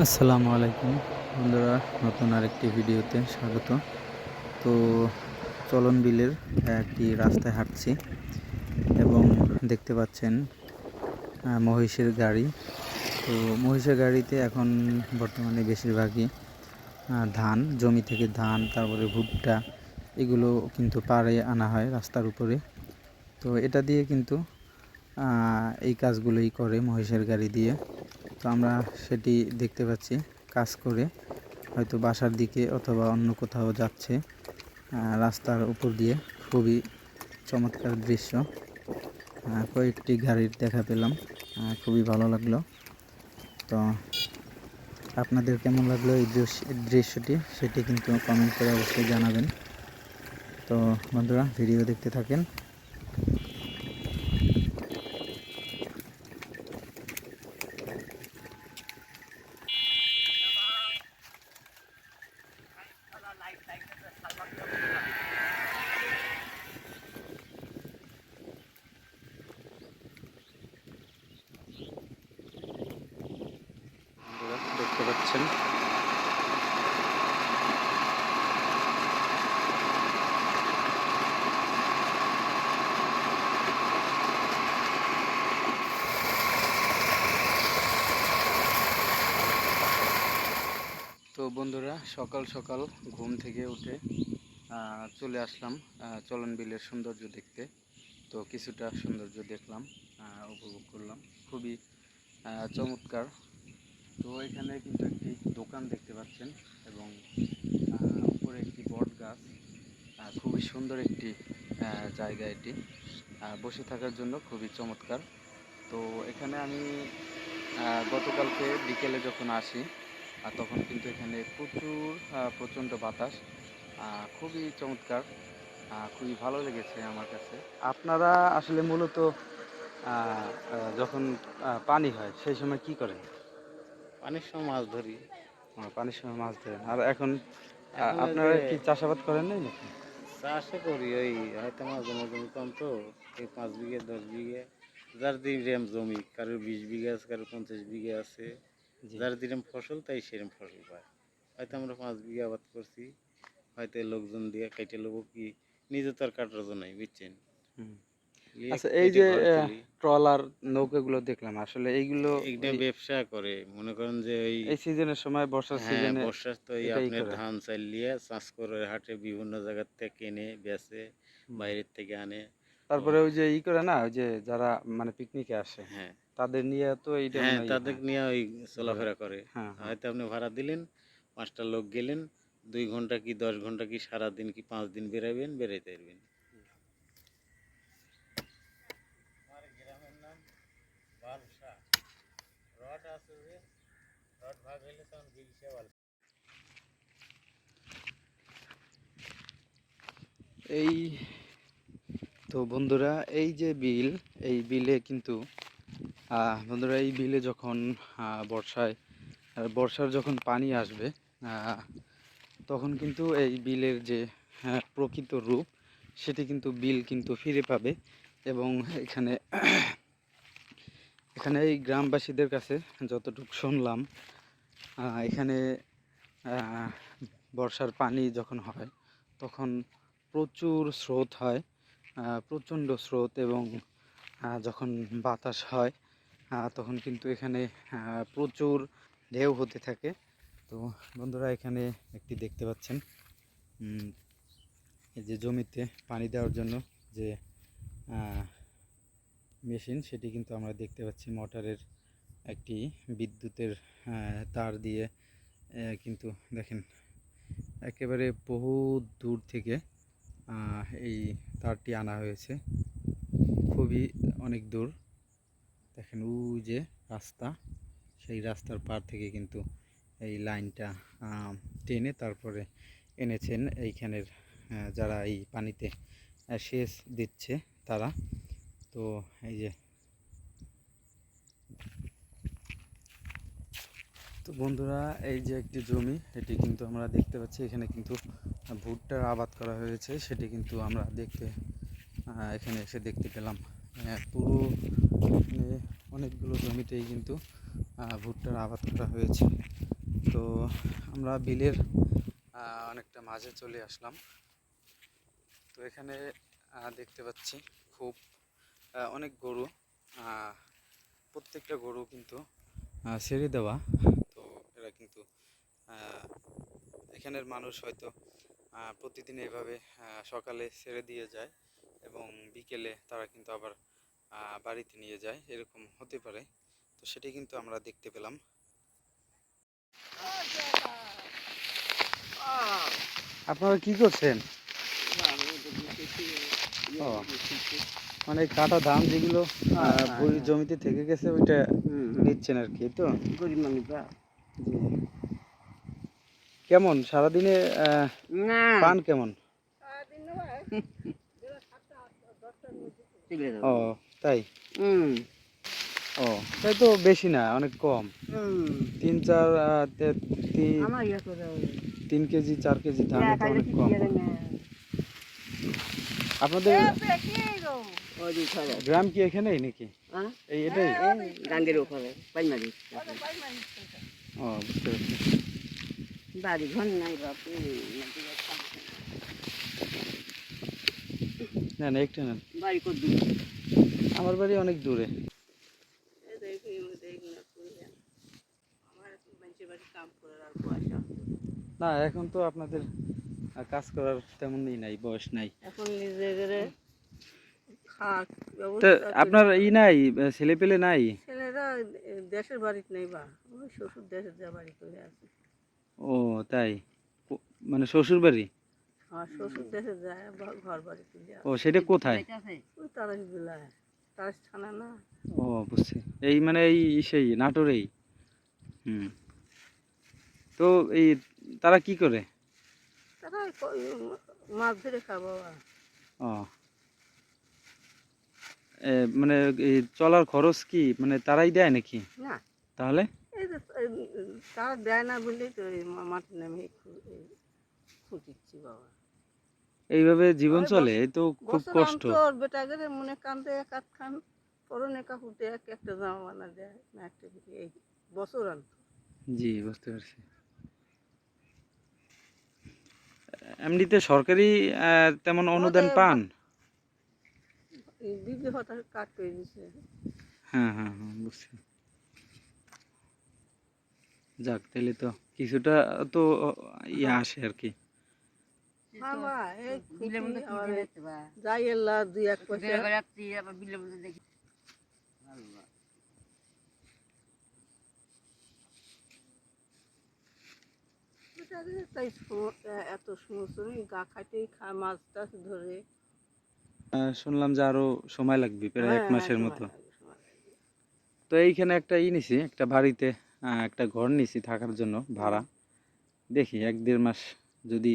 আসসালামু আলাইকুম বন্ধুরা, নতুন আরেকটি ভিডিওতে স্বাগত। তো চলন বিলের একটি রাস্তায় হাঁটছি এবং দেখতে পাচ্ছেন মহিষের গাড়ি। তো মহিষের গাড়িতে এখন বর্তমানে বেশিরভাগই ধান, জমি থেকে ধান, তারপরে ভুট্টা, এগুলো কিন্তু পাড়ে আনা হয় রাস্তার উপরে। তো এটা দিয়ে কিন্তু এই কাজগুলোই করে মহিষের গাড়ি দিয়ে। তো আমরা সেটি দেখতে পাচ্ছি কাজ করে, হয়তো বাসার দিকে অথবা অন্য কোথাও যাচ্ছে রাস্তার উপর দিয়ে। খুবই চমৎকার দৃশ্য। কয়েকটি গাড়ির দেখা পেলাম, খুবই ভালো লাগলো। তো আপনাদের কেমন লাগলো এই দৃশ্যটি, সেটি কিন্তু কমেন্ট করে অবশ্যই জানাবেন। তো বন্ধুরা, ভিডিও দেখতে থাকেন। দেখতে পাচ্ছেন তো বন্ধুরা, সকাল সকাল ঘুম থেকে উঠে চলে আসলাম চলন বিলের সৌন্দর্য দেখতে। তো কিছুটা সৌন্দর্য দেখলাম, উপভোগ করলাম, খুবই চমৎকার। তো এখানে কিন্তু একটি দোকান দেখতে পাচ্ছেন এবং উপরে একটি বট গাছ। খুবই সুন্দর একটি জায়গা এটি, বসে থাকার জন্য খুবই চমৎকার। তো এখানে আমি গতকালকে বিকেলে যখন আসি তখন কিন্তু এখানে প্রচণ্ড বাতাস, খুবই চমৎকার, খুবই ভালো লেগেছে আমার কাছে। আপনারা আসলে মূলত যখন পানি হয় সেই সময় কি করেন? পানির সময় মাছ ধরি। পানির সময় মাছ ধরেন। আর এখন এখন ওই আপনারা যে কি চাষাবাদ করেন নাই নাকি? চাষে করি, ওই হয়তো আমার জমি কম তো, এই 5 বিঘে 10 বিঘে, যার যেরম জমি, কারোর 20 বিঘে আছে, কারোর 50 বিঘে আছে, জি। যার যেরম ফসল তাই সেরম ফসল পায়। হয়তো আমরা 5 বিঘে আবাদ করছি, হয়তো লোকজন দিয়ে কেটে নেবো, কি নিজে তো আর কাটার জন্য নাই, বুঝছেন, হুম। নিয়ে আচ্ছা, এই কেটে যে ঘরে তুলি। ট্রলার নৌকাগুলো দেখলাম, আসলে এইগুলো এইটা ওই ব্যবসা করে, মনে করেন যে ওই, এই সিজনের সময়, বর্ষার হ্যাঁ, সিজনে বর্ষার তো এই এটাই আপনার করে। ধান চাল নিয়ে চাষ করে হাটে বিভিন্ন জায়গার থেকে কেনে বেচে, হুম। বাইরের থেকে আনে। তো তারপরে ওই যে করে না, ওই যে যারা মানে পিকনিকে আসে হ্যাঁ, তাদের নিয়ে তো এইটা হ্যাঁ, মনে হয় তাদের হয়, নিয়ে ওই ঘোরে। চলাফেরা করে। হ্যাঁ, হ্যাঁ। হয়তো আপনি ভাড়া দিলেন, 5টা লোক গেলেন, 2 ঘন্টা কি 10 ঘন্টা কি সারাদিন কি 5 দিন বেরাবেন, বেরাইতে পারবেন। আমার গ্রামের নাম বালসা। রড আছে যে, রড ভাগ হইলে তখন বিলসা বালসা। এই তো বন্ধুরা, এই যে বিল, এই বিলে কিন্তু বন্ধুরা, এই বিলে যখন বর্ষার যখন পানি আসবে, আহ, তখন কিন্তু এই বিলের যে প্রকৃত রূপ, সেটি কিন্তু বিল কিন্তু ফিরে পাবে। এবং এখানে এখানে এই গ্রামবাসীদের কাছে যতটুকু শুনলাম, এখানে আহ, বর্ষার পানি যখন হয় তখন প্রচুর স্রোত হয়, প্রচণ্ড স্রোত। এবং যখন বাতাস হয় তখন কিন্তু এখানে প্রচুর ঢেউ হতে থাকে। তো বন্ধুরা, এখানে একটি দেখতে পাচ্ছেন এই যে জমিতে পানি দেওয়ার জন্য যে মেশিন, সেটি কিন্তু আমরা দেখতে পাচ্ছি মোটরের একটি বিদ্যুতের তার দিয়ে, কিন্তু দেখেন একেবারে বহু দূর থেকে এই তারটি আনা হয়েছে, খুবই অনেক দূর। দেখেন ওই যে রাস্তা, সেই রাস্তার পার থেকে কিন্তু এই লাইনটা টেনে তারপরে এনেছেন এইখানের যারা এই পানিতে সেচ দিচ্ছে তারা। তো এই যে, তো বন্ধুরা, এই যে একটি জমি, এটি কিন্তু আমরা দেখতে পাচ্ছি এখানে কিন্তু ভুট্টার আবাদ করা হয়েছে, সেটি কিন্তু আমরা এখানে এসে দেখতে পেলাম। পুরো এখানে অনেকগুলো জমিতেই কিন্তু ভুট্টার আবাদ করা হয়েছে। তো আমরা বিলের অনেকটা মাঝে চলে আসলাম। তো এখানে দেখতে পাচ্ছি খুব অনেক গরু, প্রত্যেকটা গরু কিন্তু ছেড়ে দেওয়া। তো এরা কিন্তু এখানের মানুষ হয়তো প্রতিদিন এভাবে সকালে ছেড়ে দিয়ে যায় এবং বিকেলে তারা কিন্তু আবার বাড়িতে নিয়ে যায়, এরকম হতে পারে। তো সেটাই কিন্তু আমরা দেখতে পেলাম। আপনারা কি করছেন? ও, মানে কাটা ধান যেগুলো জমিতে থেকে গেছে ওইটা নিচ্ছেন আর কি। তো গরিব মানুষ বা জি, কেমন সারাদিনে না পান কেমন? ও তাই, ও তাই তো বেশি না, অনেক কম, 3-4 আমার ইয়ে করে 3 কেজি 4 কেজি ধান তো অনেক কম। আপনাদের গ্রাম কি এখানেই নাকি? এই এটাই? গাঙ্গের ওপরে পাইমারি ও বুঝতে পারছি। বাড়ি ঘর নাই বাপু না না একটু না, বাড়ি কত দূর আমার বাড়ি অনেক দূরে। না এখন তো আপনাদের কাজ করার তেমনই নাই, বয়স নাই। এখন নিজেদের খাট তো ব্যবস্থা আপনার নাই, ছেলে পেলে নাই? ছেলেরা দেশের বাড়িতে নেই বা ওই শ্বশুর দেশের যা বাড়ি করে আছে। ও তাই, মানে শ্বশুর বাড়ি? আর শ্বশুর দেশে যায় ঘর বাড়ি তুলে ও সেটা কোথায়? ওই তারাস বিলায় তারাস থানা না। ও বুঝছি, এই মানে এই সেই নাটোরেই। হুম। তো এই তারা কি করে? তারা মাছ ধরে খাবো ও মানে এই চলার খরচ কি মানে তারাই দেয় নাকি? না। তাহলে এই যে তারা দেয় না বললেই তো এই মাঠে নেমে খুঁটিচ্ছি বাবা। এইভাবে জীবন ওই চলে, এই তো খুব বছর কষ্ট। অন্তর বেটা গেলে মনে কান্দে এক আধ খান পরনে কাপড়ে একটা জামা বানা দেয় না একটা এই বছর অন্তর। জি বুঝতে পারছি। এমনিতে সরকারি তেমন অনুদান পান? দিদি হঠাৎ কাট করে দিছে। হ্যাঁ হ্যাঁ হ্যাঁ বুঝছি। যাক তাহলে তো কিছুটা তো ইয়ে আসে আর কি। বাবা এই যাই এল্লা 2-1 পয়সা তাই এত সময় গা খাইতেই খায় মাছ টাছ ধরে। শুনলাম যে আরো সময় লাগবে প্রায় 1 মাসের সময় মতো। লাগে, সময় লাগে। তো এইখানে একটা নিছি, একটা বাড়িতে একটা ঘর নিছি থাকার জন্য ভাড়া। দেখি 1-1.5 মাস যদি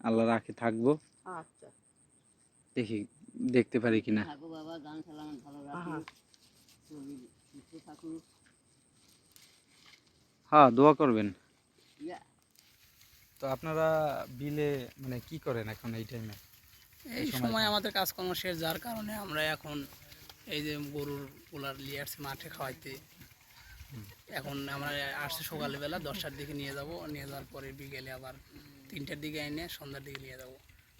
আল্লাহ রাখে থাকবো, আচ্ছা দেখি দেখতে পারি কিনা। থাকো বাবা, গান চালানো ভালো রাখো, সুস্থ থাকো। হ্যাঁ দোয়া করবেন। ইয়া তো আপনারা বিলে মানে কি করেন এখন এই টাইমে? এই সময় আমাদের কাজকর্ম শেষ, যার কারণে আমরা এখন এই যে গরুর পোলার নিয়ে আসছি মাঠে খাওয়াইতে। এখন আমরা আসছি সকালবেলা 10টার দিকে নিয়ে যাব, নিয়ে যাওয়ার পরে বিকেলে আবার 3টার দিকে এনে সন্ধ্যার দিকে নিয়ে যাব।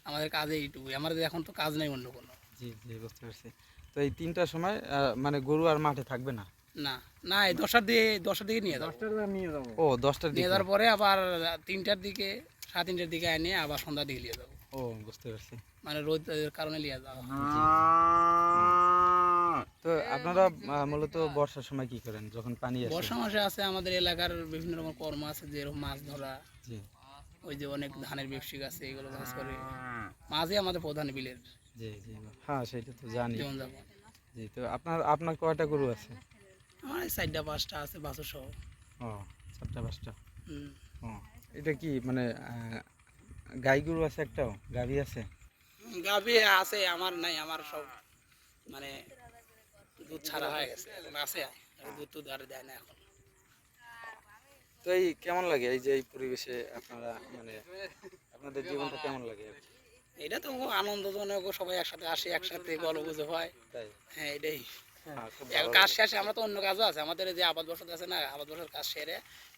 আমাদের কাজে এইটুকুই, আমাদের এখন তো কাজ নেই অন্য কোনো। জি জি বুঝতে পারছি। তো এই 3টার সময় মানে গরু আর মাঠে থাকবে না? না না, এই 10টার দিকে নিয়ে যাবো। ও 10টার নিয়ে দিকে? যাওয়ার পরে আবার 3টার দিকে 3:30টার দিকে এনে আবার সন্ধ্যার দিকে নিয়ে যাবো। ও বুঝতে পারছি। মানে রোদের কারণে নিয়ে যাওয়া। তো আপনারা মূলত বর্ষার সময় কি করেন যখন পানি আসে? বর্ষা মাসে আছে আমাদের এলাকার বিভিন্ন রকম কর্ম আছে, যেরকম মাছ ধরা, জি ওই যে অনেক ধানের ব্যবসায়িক আছে, এগুলো মাছ করে। মাছই আমাদের প্রধান বিলের জি জি হ্যাঁ সেটা তো জানি। জীবনযাপন। জি তো আপনার কয়টা গরু আছে? আমার এই 4টা 5টা আছে বাছুর সহ। ও 4টা 5টা। হুম। ও এটা কি মানে গাই গরু আছে একটাও? গাভী আছে? গাভী আছে, আমার নাই, আমার সব মানে দুধ ছাড়া হয়ে গেছে, এখন আছে দুধ টুধ আর দেয় না এখন। তো এই কেমন লাগে এই যে এই পরিবেশে আপনারা মানে আপনাদের জীবনটা কেমন লাগে আর কি? এটা তো আনন্দজনক, সবাই একসাথে আসে, একসাথে গল্প গুজব হয়। তাই? হ্যাঁ এটাই। এখন কাজ শেষে আমরা তো অন্য কাজও আছে আমাদের, এই যে আবাদ বসত আছে না, আবাদ বসত কাজ সেরে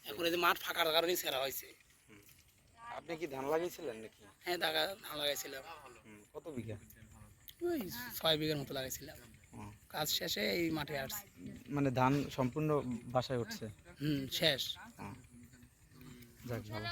এখন এই যে মাঠ ফাঁকার কারণেই ছেঁড়া হয়েছে। আপনি কি ধান লাগিয়েছিলেন নাকি? হ্যাঁ ধান লাগাইছিলাম, কত বিঘা? ওই 6 বিঘার মতো লাগাইছিলাম। ও, কাজ শেষে এই মাঠে আসছি। মানে ধান সম্পূর্ণ বাসায় উঠছে? শেষ। ও, যাক ভালো।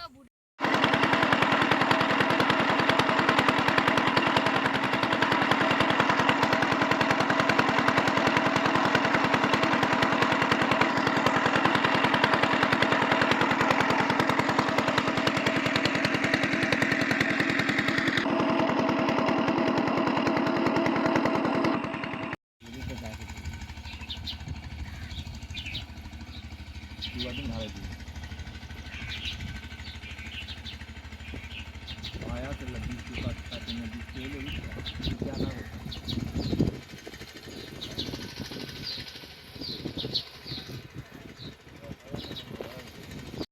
आया तो लगी की बात का दिन बीच में